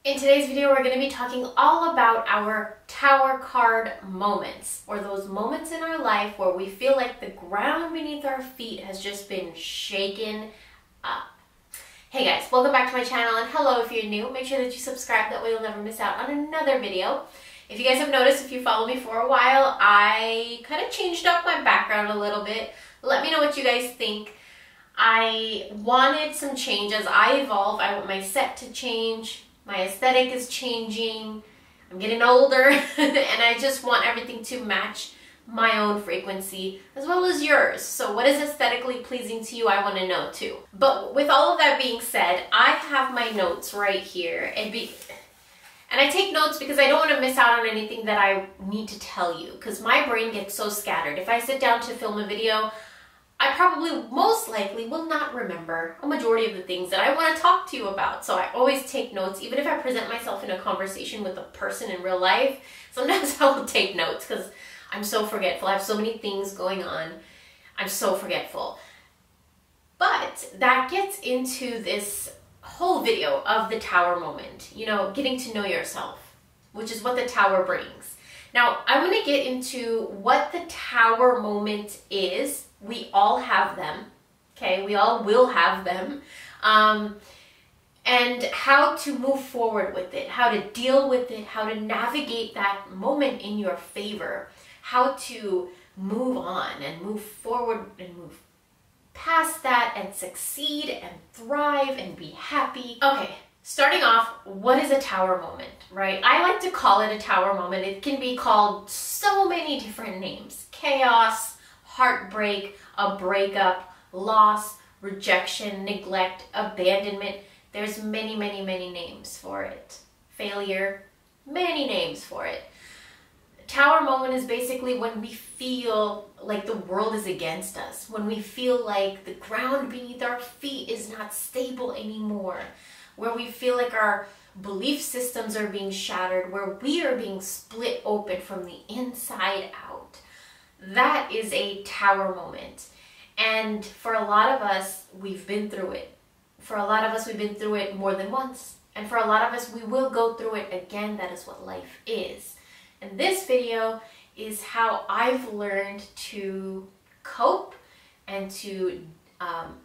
In today's video, we're going to be talking all about our tower card moments, or those moments in our life where we feel like the ground beneath our feet has just been shaken up. Hey guys, welcome back to my channel, and hello if you're new. Make sure that you subscribe, that way you'll never miss out on another video. If you guys have noticed, if you follow me for a while, I kind of changed up my background a little bit. Let me know what you guys think. I wanted some change as I evolve. I want my set to change. My aesthetic is changing. I'm getting older and I just want everything to match my own frequency as well as yours. So what is aesthetically pleasing to you, I want to know too. But with all of that being said, I have my notes right here. And I take notes because I don't want to miss out on anything that I need to tell you, because my brain gets so scattered. If I sit down to film a video, I probably most likely will not remember a majority of the things that I want to talk to you about. So I always take notes, even if I present myself in a conversation with a person in real life. Sometimes I will take notes because I'm so forgetful. I have so many things going on. I'm so forgetful. But that gets into this whole video of the tower moment, you know, getting to know yourself, which is what the tower brings. Now, I'm going to get into what the tower moment is. We all have them, okay? We all will have them. And how to move forward with it, how to deal with it, how to navigate that moment in your favor, how to move on and move forward and move past that and succeed and thrive and be happy. Okay, starting off, what is a tower moment, right? I like to call it a tower moment. It can be called so many different names: chaos, heartbreak, a breakup, loss, rejection, neglect, abandonment. There's many, many, many names for it. Failure, many names for it. Tower moment is basically when we feel like the world is against us, when we feel like the ground beneath our feet is not stable anymore, where we feel like our belief systems are being shattered, where we are being split open from the inside out. That is a tower moment. And for a lot of us, we've been through it. For a lot of us, we've been through it more than once. And for a lot of us, we will go through it again. That is what life is. And this video is how I've learned to cope and to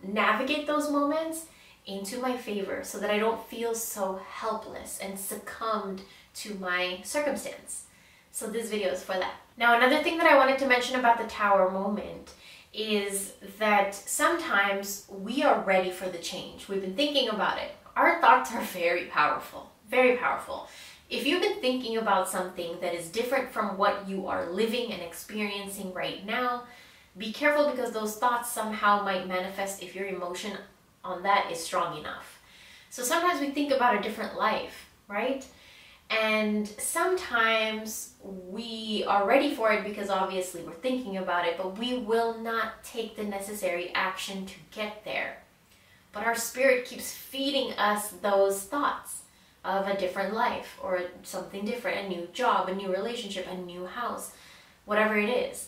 navigate those moments into my favor so that I don't feel so helpless and succumbed to my circumstance. So this video is for that. Now, another thing that I wanted to mention about the tower moment is that sometimes we are ready for the change. We've been thinking about it. Our thoughts are very powerful, very powerful. If you've been thinking about something that is different from what you are living and experiencing right now, be careful, because those thoughts somehow might manifest if your emotion on that is strong enough. So sometimes we think about a different life, right? And sometimes we are ready for it because obviously we're thinking about it, but we will not take the necessary action to get there. But our spirit keeps feeding us those thoughts of a different life or something different, a new job, a new relationship, a new house, whatever it is.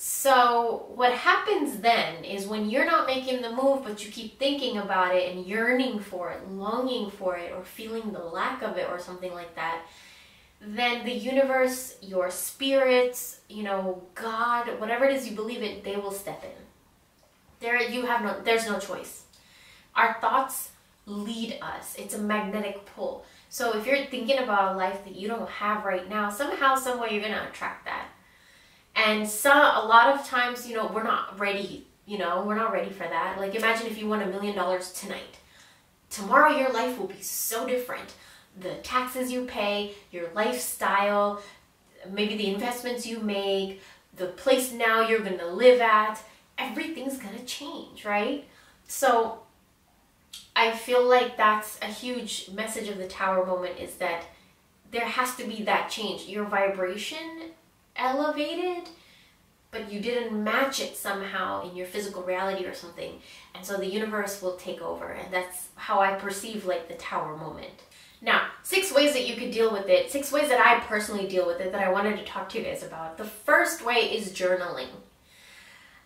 So what happens then is when you're not making the move, but you keep thinking about it and yearning for it, longing for it, or feeling the lack of it or something like that, then the universe, your spirits, you know, God, whatever it is you believe in, they will step in. There's no choice. Our thoughts lead us. It's a magnetic pull. So if you're thinking about a life that you don't have right now, somehow, some way you're going to attract that. And a lot of times, you know, we're not ready, we're not ready for that. Like, imagine if you won $1 million tonight. Tomorrow your life will be so different. The taxes you pay, your lifestyle, maybe the investments you make, the place now you're going to live at, everything's going to change, right? So I feel like that's a huge message of the tower moment, is that there has to be that change. Your vibration elevated, but you didn't match it somehow in your physical reality or something, and so the universe will take over. And that's how I perceive like the tower moment. Now, 6 ways that you could deal with it, 6 ways that I personally deal with it that I wanted to talk to you guys about. The first way is journaling.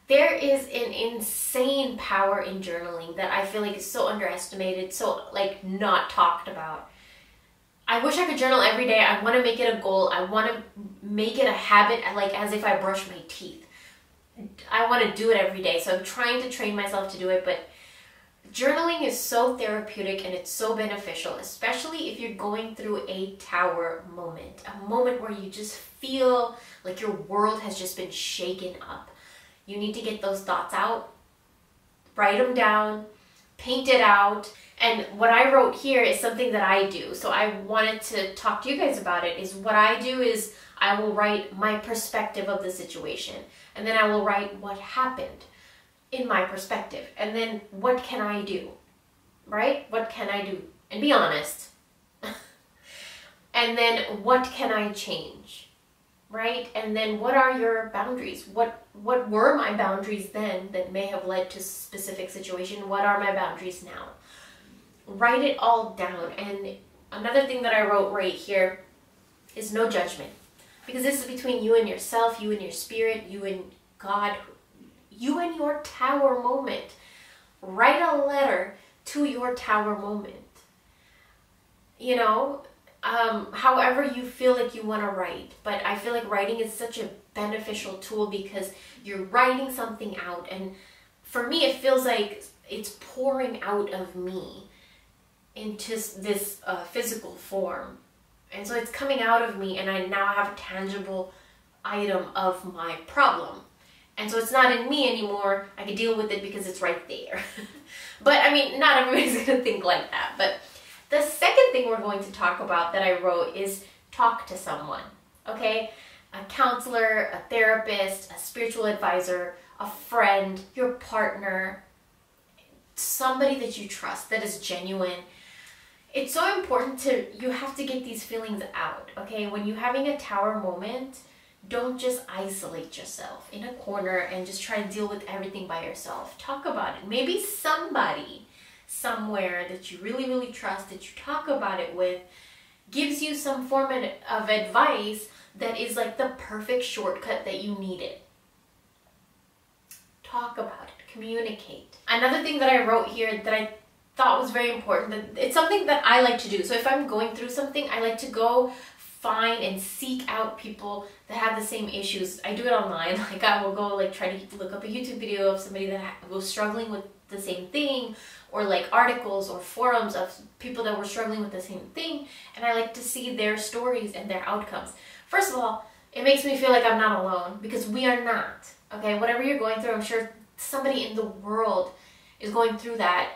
There is an insane power in journaling that I feel like is so underestimated, so like not talked about. I wish I could journal every day. I want to make it a goal. I want to make it a habit, like as if I brush my teeth. I want to do it every day. So I'm trying to train myself to do it, but journaling is so therapeutic and it's so beneficial, especially if you're going through a tower moment, a moment where you just feel like your world has just been shaken up. You need to get those thoughts out, write them down, paint it out. And what I wrote here is something that I do. So I wanted to talk to you guys about it. Is what I do is I will write my perspective of the situation. And then I will write what happened in my perspective. And then what can I do? Right? What can I do? And be honest. And then what can I change? Right? And then what are your boundaries? What were my boundaries then that may have led to a specific situation? What are my boundaries now? Write it all down. And another thing that I wrote right here is no judgment. Because this is between you and yourself, you and your spirit, you and God, you and your tower moment. Write a letter to your tower moment. You know, however you feel like you want to write. But I feel like writing is such a beneficial tool because you're writing something out. And for me, it feels like it's pouring out of me into this physical form. And so it's coming out of me, and I now have a tangible item of my problem. And so it's not in me anymore. I can deal with it because it's right there. But I mean, not everybody's going to think like that. But the second thing we're going to talk about that I wrote is talk to someone, okay? A counselor, a therapist, a spiritual advisor, a friend, your partner, somebody that you trust, that is genuine. It's so important you have to get these feelings out, okay? When you're having a tower moment, don't just isolate yourself in a corner and just try to deal with everything by yourself. Talk about it. Maybe somebody somewhere that you really, really trust, that you talk about it with, gives you some form of advice that is like the perfect shortcut that you needed. Talk about it. Communicate. Another thing that I wrote here that I thought was very important, that it's something that I like to do. So if I'm going through something, I like to go find and seek out people that have the same issues. I do it online. Like I will go like try to look up a YouTube video of somebody that was struggling with the same thing, or like articles or forums of people that were struggling with the same thing, and I like to see their stories and their outcomes. First of all, it makes me feel like I'm not alone, because we are not. Okay, whatever you're going through, I'm sure somebody in the world is going through that.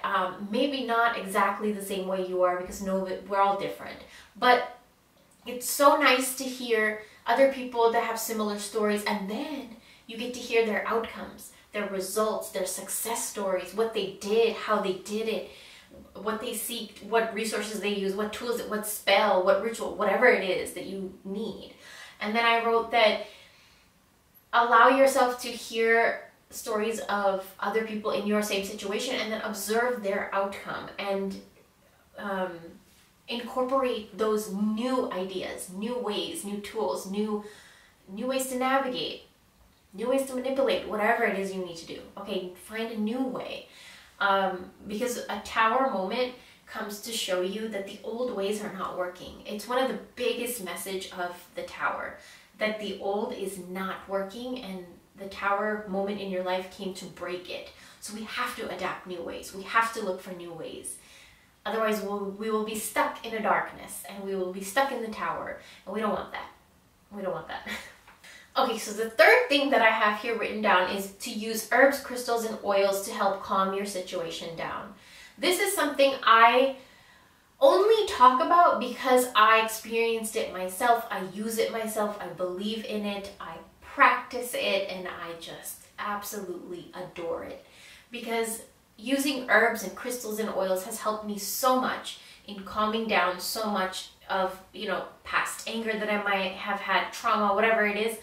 Maybe not exactly the same way you are, because we're all different. But it's so nice to hear other people that have similar stories, and then you get to hear their outcomes, their results, their success stories, what they did, how they did it, what they seeked, what resources they use, what tools, what spell, what ritual, whatever it is that you need. And then I wrote that allow yourself to hear stories of other people in your same situation, and then observe their outcome, and incorporate those new ideas, new ways, new tools, new ways to navigate, new ways to manipulate, whatever it is you need to do. Okay, find a new way. Because a tower moment comes to show you that the old ways are not working. It's one of the biggest message of the tower, that the old is not working, and the tower moment in your life came to break it. So we have to adapt new ways. We have to look for new ways. Otherwise, we will be stuck in a darkness, and we will be stuck in the tower, and we don't want that. We don't want that. Okay, so the third thing that I have here written down is to use herbs, crystals, and oils to help calm your situation down. This is something I only talk about because I experienced it myself. I use it myself. I believe in it. I practice it, and I just absolutely adore it. Because using herbs and crystals and oils has helped me so much in calming down so much of, past anger that I might have had, trauma, whatever it is.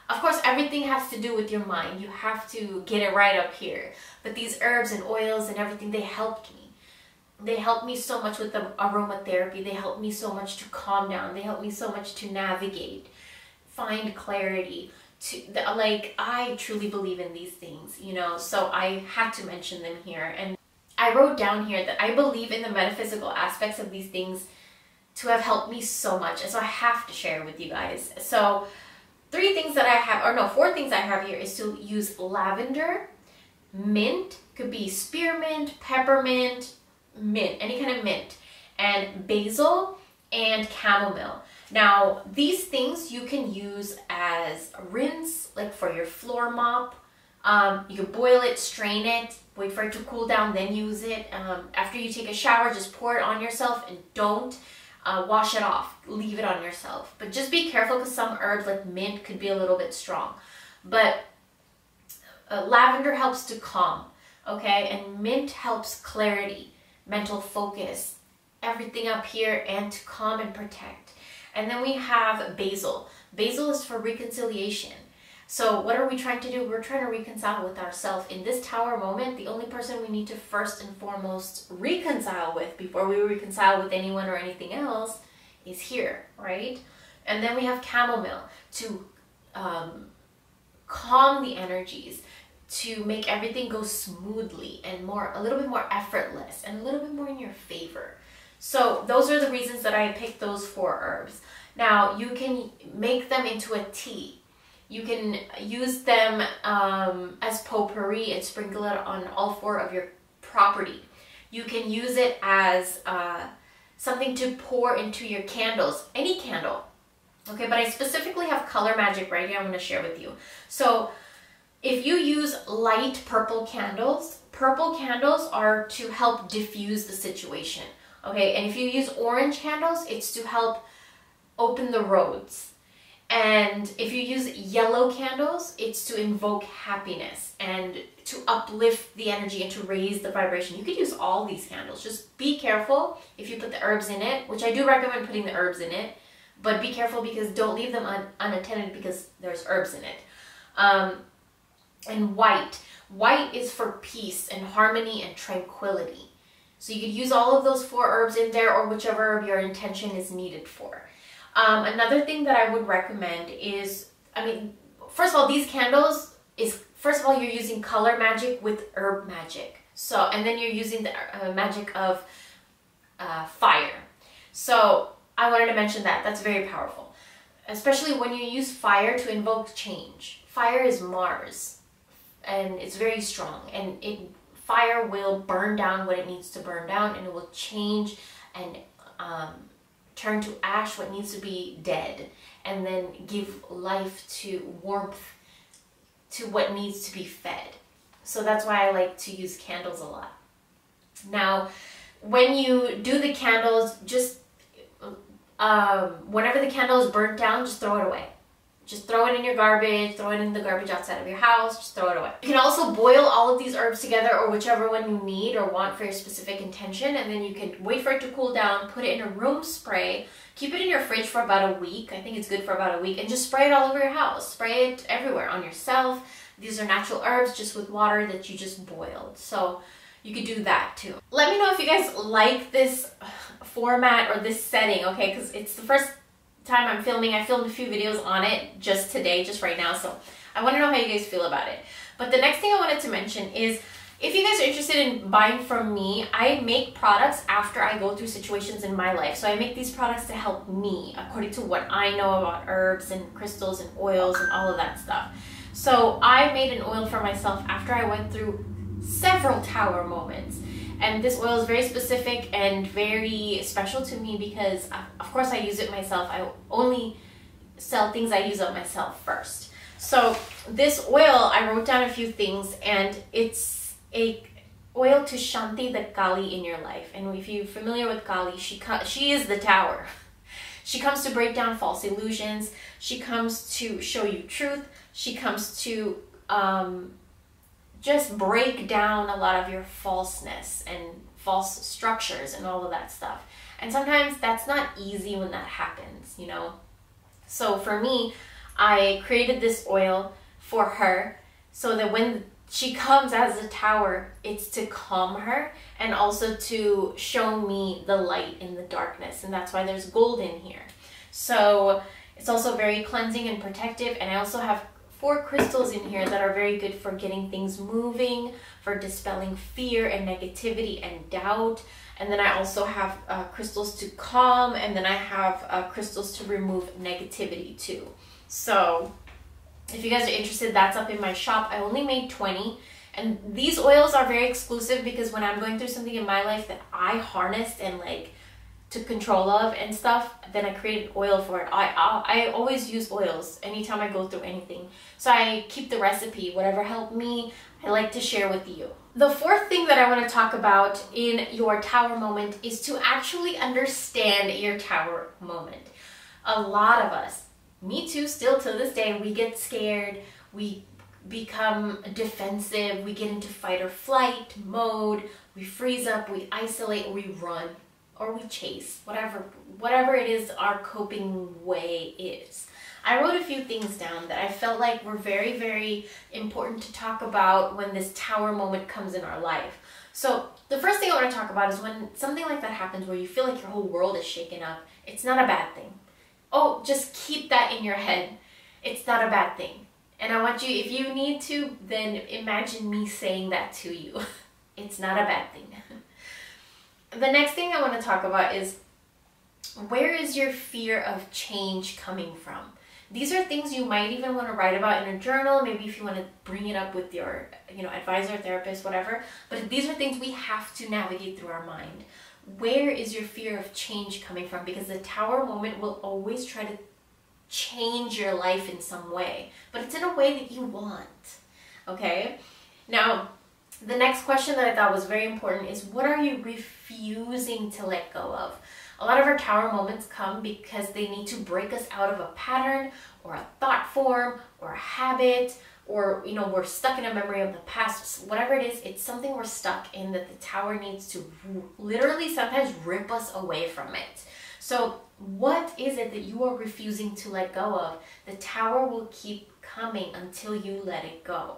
Of course, everything has to do with your mind. You have to get it right up here. But these herbs and oils and everything, they helped me. They helped me so much with the aromatherapy. They helped me so much to calm down. They helped me so much to navigate, find clarity. I truly believe in these things, so I had to mention them here. And I wrote down here that I believe in the metaphysical aspects of these things to have helped me so much. And so I have to share with you guys. So 3 things that I have, or no, 4 things I have here is to use lavender, mint, could be spearmint, peppermint, mint, any kind of mint, and basil and chamomile. Now, these things you can use as a rinse, like for your floor mop. You can boil it, strain it, wait for it to cool down, then use it. After you take a shower, just pour it on yourself and don't wash it off. Leave it on yourself. But just be careful because some herbs like mint could be a little bit strong. But lavender helps to calm, okay? And mint helps clarity, mental focus, everything up here, and to calm and protect. And then we have basil. Basil is for reconciliation. So what are we trying to do? We're trying to reconcile with ourselves. In this tower moment, the only person we need to first and foremost reconcile with before we reconcile with anyone or anything else is here, right? And then we have chamomile to calm the energies, to make everything go smoothly and a little bit more effortless and a little bit more in your favor. So those are the reasons that I picked those 4 herbs. Now you can make them into a tea. You can use them as potpourri and sprinkle it on all 4 of your property. You can use it as something to pour into your candles, any candle. Okay, but I specifically have color magic right here I'm going to share with you. So if you use light purple candles are to help diffuse the situation. Okay, and if you use orange candles, it's to help open the roads. And if you use yellow candles, it's to invoke happiness and to uplift the energy and to raise the vibration. You could use all these candles. Just be careful if you put the herbs in it, which I do recommend putting the herbs in it, but be careful because don't leave them unattended because there's herbs in it. And white. White is for peace and harmony and tranquility. So you could use all of those 4 herbs in there or whichever herb your intention is needed for. Another thing that I would recommend is, first of all, these candles first of all, you're using color magic with herb magic. So, and then you're using the magic of fire. So I wanted to mention that. That's very powerful. Especially when you use fire to invoke change. Fire is Mars. And it's very strong. And fire will burn down what it needs to burn down. And it will change and turn to ash what needs to be dead, and then give life to warmth to what needs to be fed. So that's why I like to use candles a lot. Now, when you do the candles, just whenever the candle is burnt down, just throw it away. Just throw it in your garbage, throw it in the garbage outside of your house, just throw it away. You can also boil all of these herbs together or whichever one you need or want for your specific intention, and then you can wait for it to cool down, put it in a room spray, keep it in your fridge for about a week. I think it's good for about a week, and just spray it all over your house. Spray it everywhere, on yourself. These are natural herbs just with water that you just boiled. So you could do that too. Let me know if you guys like this format or this setting, okay? Because it's the first time I'm filming. I filmed a few videos on it just today, just right now, so I want to know how you guys feel about it. But the next thing I wanted to mention is, if you guys are interested in buying from me, I make products after I go through situations in my life. So I make these products to help me according to what I know about herbs and crystals and oils and all of that stuff. So I made an oil for myself after I went through several tower moments. And this oil is very specific and very special to me because, of course, I use it myself. I only sell things I use on myself first. So this oil, I wrote down a few things, and it's a oil to Shanti the Kali in your life. And if you're familiar with Kali, she is the tower. She comes to break down false illusions. She comes to show you truth. She comes to just break down a lot of your falseness and false structures and all of that stuff. And sometimes that's not easy when that happens, you know. So for me, I created this oil for her so that when she comes as a tower, it's to calm her and also to show me the light in the darkness. And that's why there's gold in here. So it's also very cleansing and protective. And I also have 4 crystals in here that are very good for getting things moving, for dispelling fear and negativity and doubt, And then I also have crystals to calm, and then I have crystals to remove negativity too. So if you guys are interested, that's up in my shop. I only made 20. And these oils are very exclusive because when I'm going through something in my life that I harnessed and like took control of and stuff, then I created oil for it. I always use oils anytime I go through anything. So I keep the recipe. Whatever helped me, I like to share with you. The fourth thing that I want to talk about in your tower moment is to actually understand your tower moment. A lot of us, me too, still to this day, we get scared, we become defensive, we get into fight or flight mode, we freeze up, we isolate, we run, or we chase, whatever it is our coping way is. I wrote a few things down that I felt like were very, very important to talk about when this tower moment comes in our life. So the first thing I want to talk about is when something like that happens where you feel like your whole world is shaken up. It's not a bad thing. Oh, just keep that in your head. It's not a bad thing. And I want you, if you need to, then imagine me saying that to you. It's not a bad thing. The next thing I want to talk about is, where is your fear of change coming from? These are things you might even want to write about in a journal, maybe if you want to bring it up with your advisor, therapist, whatever. But these are things we have to navigate through our mind. Where is your fear of change coming from? Because the tower moment will always try to change your life in some way, but it's in a way that you want, okay? Now, the next question that I thought was very important is, what are you refusing to let go of? A lot of our tower moments come because they need to break us out of a pattern or a thought form or a habit, or we're stuck in a memory of the past. Whatever it is, it's something we're stuck in that the tower needs to literally sometimes rip us away from it. So what is it that you are refusing to let go of? The tower will keep coming until you let it go.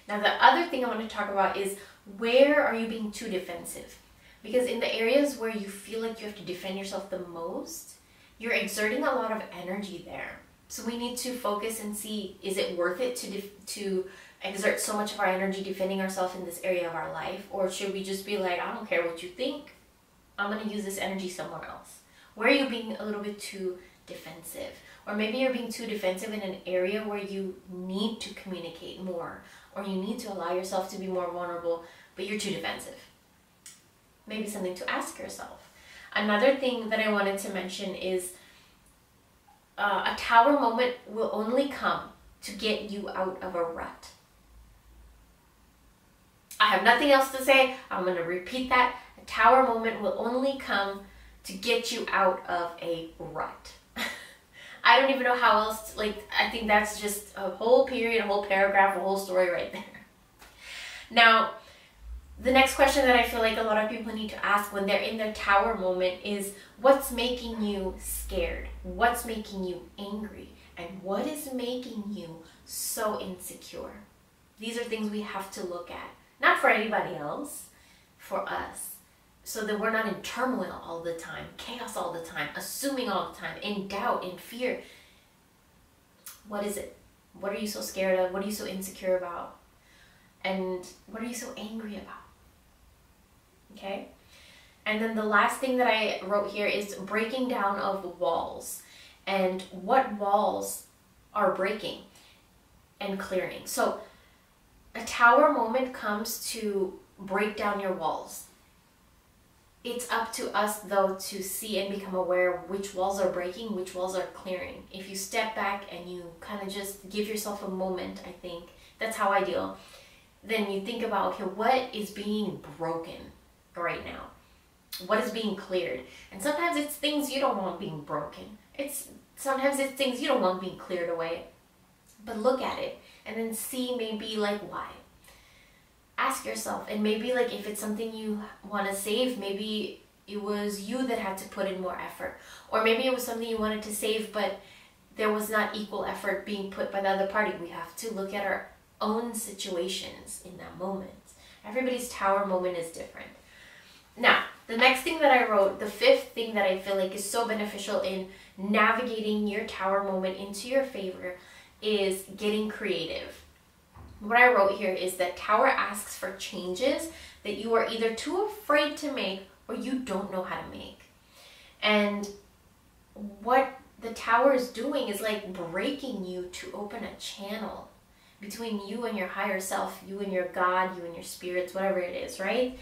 Now, the other thing I want to talk about is, where are you being too defensive? Because in the areas where you feel like you have to defend yourself the most, you're exerting a lot of energy there. So we need to focus and see, is it worth it to exert so much of our energy defending ourselves in this area of our life? Or should we just be like, I don't care what you think, I'm going to use this energy somewhere else? Where are you being a little bit too defensive? Or maybe you're being too defensive in an area where you need to communicate more, or you need to allow yourself to be more vulnerable, but you're too defensive. Maybe something to ask yourself. Another thing that I wanted to mention is, a tower moment will only come to get you out of a rut. I have nothing else to say. I'm going to repeat that. A tower moment will only come to get you out of a rut. I don't even know how else, I think that's just a whole period, a whole paragraph, a whole story right there. Now, the next question that I feel like a lot of people need to ask when they're in their tower moment is, what's making you scared? What's making you angry? And what is making you so insecure? These are things we have to look at. Not for anybody else, for us. So that we're not in turmoil all the time, chaos all the time, assuming all the time, in doubt, in fear. What is it? What are you so scared of? What are you so insecure about? And what are you so angry about? Okay? And then the last thing that I wrote here is breaking down of walls. And what walls are breaking and clearing. So a tower moment comes to break down your walls. It's up to us, though, to see and become aware of which walls are breaking, which walls are clearing. If you step back and you kind of just give yourself a moment, I think, that's how I deal, then you think about, okay, what is being broken right now? What is being cleared? And sometimes it's things you don't want being broken. Sometimes it's things you don't want being cleared away. But look at it and then see maybe why. Ask yourself, and maybe if it's something you want to save, maybe it was you that had to put in more effort, or maybe it was something you wanted to save but there was not equal effort being put by the other party. We have to look at our own situations in that moment. Everybody's tower moment is different. Now, the next thing that I wrote, the fifth thing that I feel like is so beneficial in navigating your tower moment into your favor, is getting creative. what I wrote here is that Tower asks for changes that you are either too afraid to make or you don't know how to make. And what the Tower is doing is like breaking you to open a channel between you and your higher self, you and your God, you and your spirits, whatever it is, right?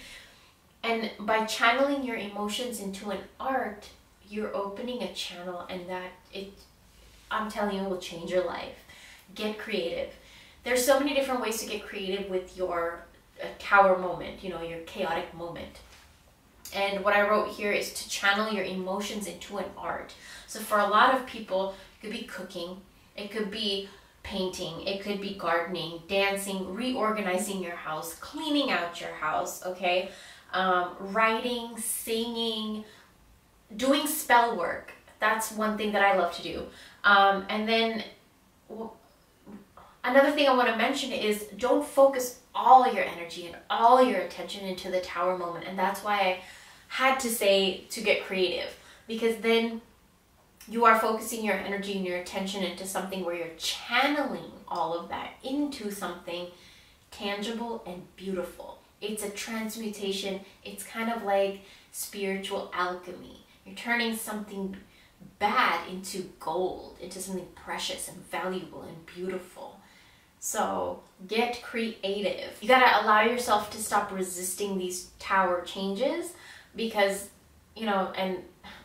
And by channeling your emotions into an art, you're opening a channel, and I'm telling you, it will change your life. Get creative. There's so many different ways to get creative with your Tower moment, your chaotic moment. And what I wrote here is to channel your emotions into an art. So for a lot of people, it could be cooking, it could be painting, it could be gardening, dancing, reorganizing your house, cleaning out your house, okay? Writing, singing, doing spell work. That's one thing that I love to do. And then another thing I want to mention is don't focus all your energy and all your attention into the Tower moment. And that's why I had to say to get creative, because then you are focusing your energy and your attention into something where you're channeling all of that into something tangible and beautiful. It's a transmutation. It's kind of like spiritual alchemy. You're turning something bad into gold, into something precious and valuable and beautiful. So get creative. You gotta allow yourself to stop resisting these Tower changes, because, and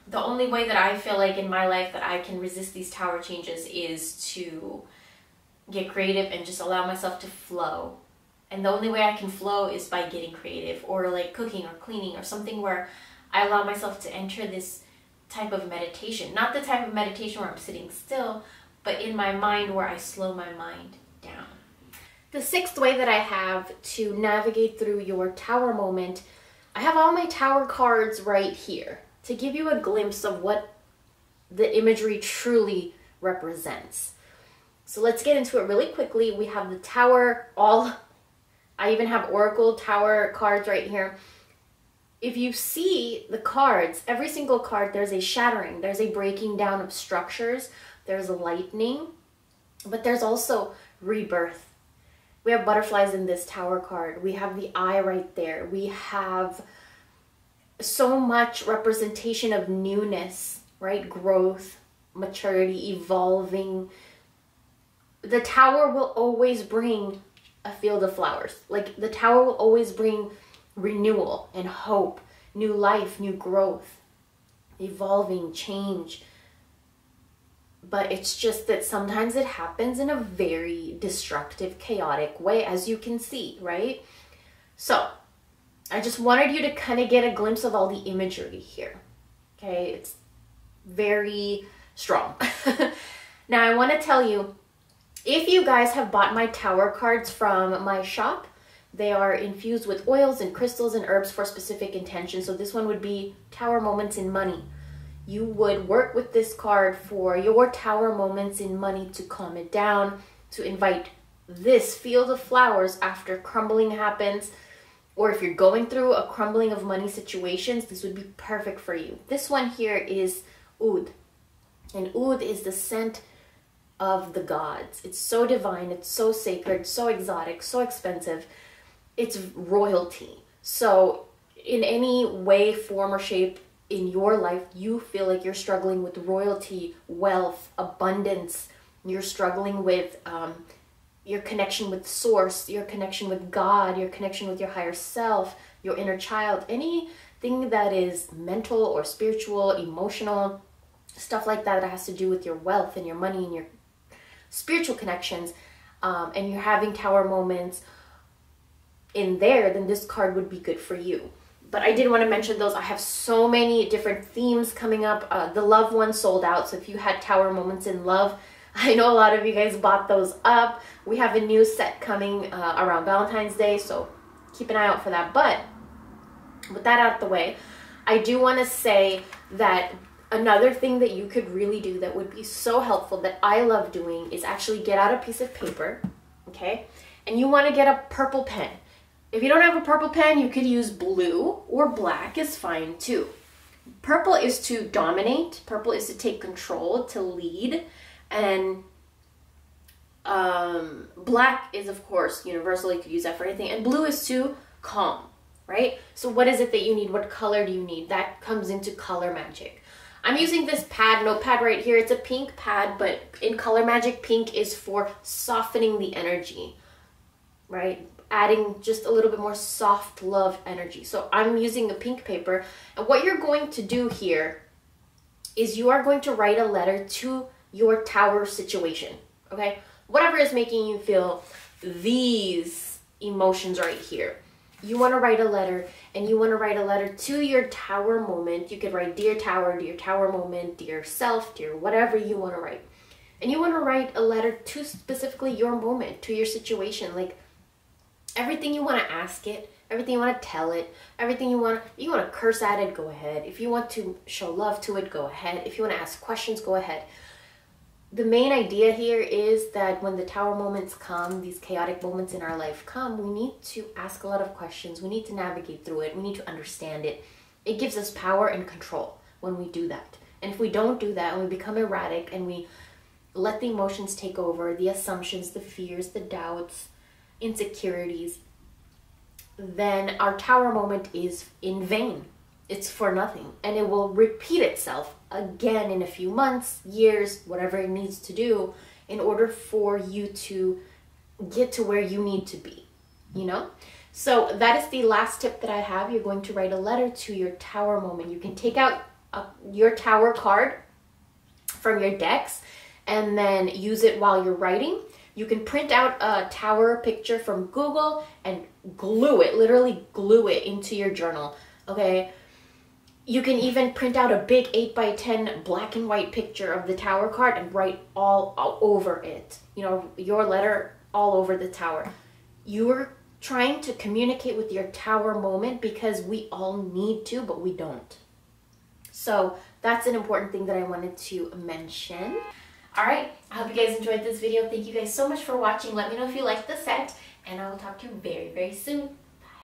the only way that I feel like in my life that I can resist these Tower changes is to get creative and just allow myself to flow. And the only way I can flow is by getting creative, or like cooking or cleaning or something where I allow myself to enter this type of meditation. Not the type of meditation where I'm sitting still, but in my mind where I slow my mind down. The sixth way that I have to navigate through your Tower moment, I have all my Tower cards right here to give you a glimpse of what the imagery truly represents. So let's get into it really quickly. We have the Tower, I even have Oracle Tower cards right here. If you see the cards, every single card, there's a shattering, there's a breaking down of structures, there's a lightning, but there's also rebirth. We have butterflies in this Tower card. We have the eye right there. We have so much representation of newness, right? Growth, maturity, evolving. The Tower will always bring a field of flowers. Like the Tower will always bring renewal and hope, new life, new growth, evolving, change. But it's just that sometimes it happens in a very destructive, chaotic way, as you can see, right? So I just wanted you to kind of get a glimpse of all the imagery here. Okay, it's very strong. Now I want to tell you, if you guys have bought my Tower cards from my shop, they are infused with oils and crystals and herbs for specific intentions. So this one would be Tower moments in money. You would work with this card for your Tower moments in money to calm it down, to invite this field of flowers after crumbling happens, or if you're going through a crumbling of money situations, this would be perfect for you. This one here is oud, and oud is the scent of the gods. It's so divine, it's so sacred, so exotic, so expensive. It's royalty. So in any way, form, or shape in your life, you feel like you're struggling with royalty, wealth, abundance, you're struggling with your connection with source, your connection with God, your connection with your higher self, your inner child, anything that is mental or spiritual, emotional, stuff like that that has to do with your wealth and your money and your spiritual connections, and you're having Tower moments in there, then this card would be good for you. But I did want to mention those. I have so many different themes coming up. The love one sold out, so if you had Tower moments in love, I know a lot of you guys bought those up. We have a new set coming around Valentine's Day, so keep an eye out for that. But with that out of the way, I do want to say that another thing that you could really do that would be so helpful, that I love doing, is actually get out a piece of paper, okay? And you want to get a purple pen. If you don't have a purple pen, you could use blue, or black is fine too. Purple is to dominate. Purple is to take control, to lead. And Black is, of course, universal. You could use that for anything. And blue is to calm, right? So what is it that you need? What color do you need? That comes into color magic. I'm using this notepad right here. It's a pink pad, but in color magic, pink is for softening the energy, right? Adding just a little bit more soft love energy. So I'm using a pink paper. And what you're going to do here is you are going to write a letter to your tower situation, okay? Whatever is making you feel these emotions right here. You want to write a letter, and you want to write a letter to your tower moment. You could write Dear Tower Moment, Dear Self, Dear whatever you want to write. And you want to write a letter to specifically your moment, to your situation. Like everything you want to ask it, everything you want to tell it, everything you want to curse at it, go ahead. If you want to show love to it, go ahead. If you want to ask questions, go ahead. The main idea here is that when the tower moments come, these chaotic moments in our life come, we need to ask a lot of questions. We need to navigate through it. We need to understand it. It gives us power and control when we do that. And if we don't do that and we become erratic and we let the emotions take over, the assumptions, the fears, the doubts, insecurities, then our tower moment is in vain. It's for nothing, and it will repeat itself again in a few months, years, whatever it needs to do in order for you to get to where you need to be, So that is the last tip that I have. You're going to write a letter to your tower moment. You can take out your tower card from your decks and then use it while you're writing. You can print out a tower picture from Google and literally glue it into your journal, okay? You can even print out a big 8x10 black and white picture of the tower card and write all over it. Your letter all over the tower. You're trying to communicate with your tower moment because we all need to, but we don't. So that's an important thing that I wanted to mention. All right, I hope you guys enjoyed this video. Thank you guys so much for watching. Let me know if you liked the set, and I will talk to you very, very soon.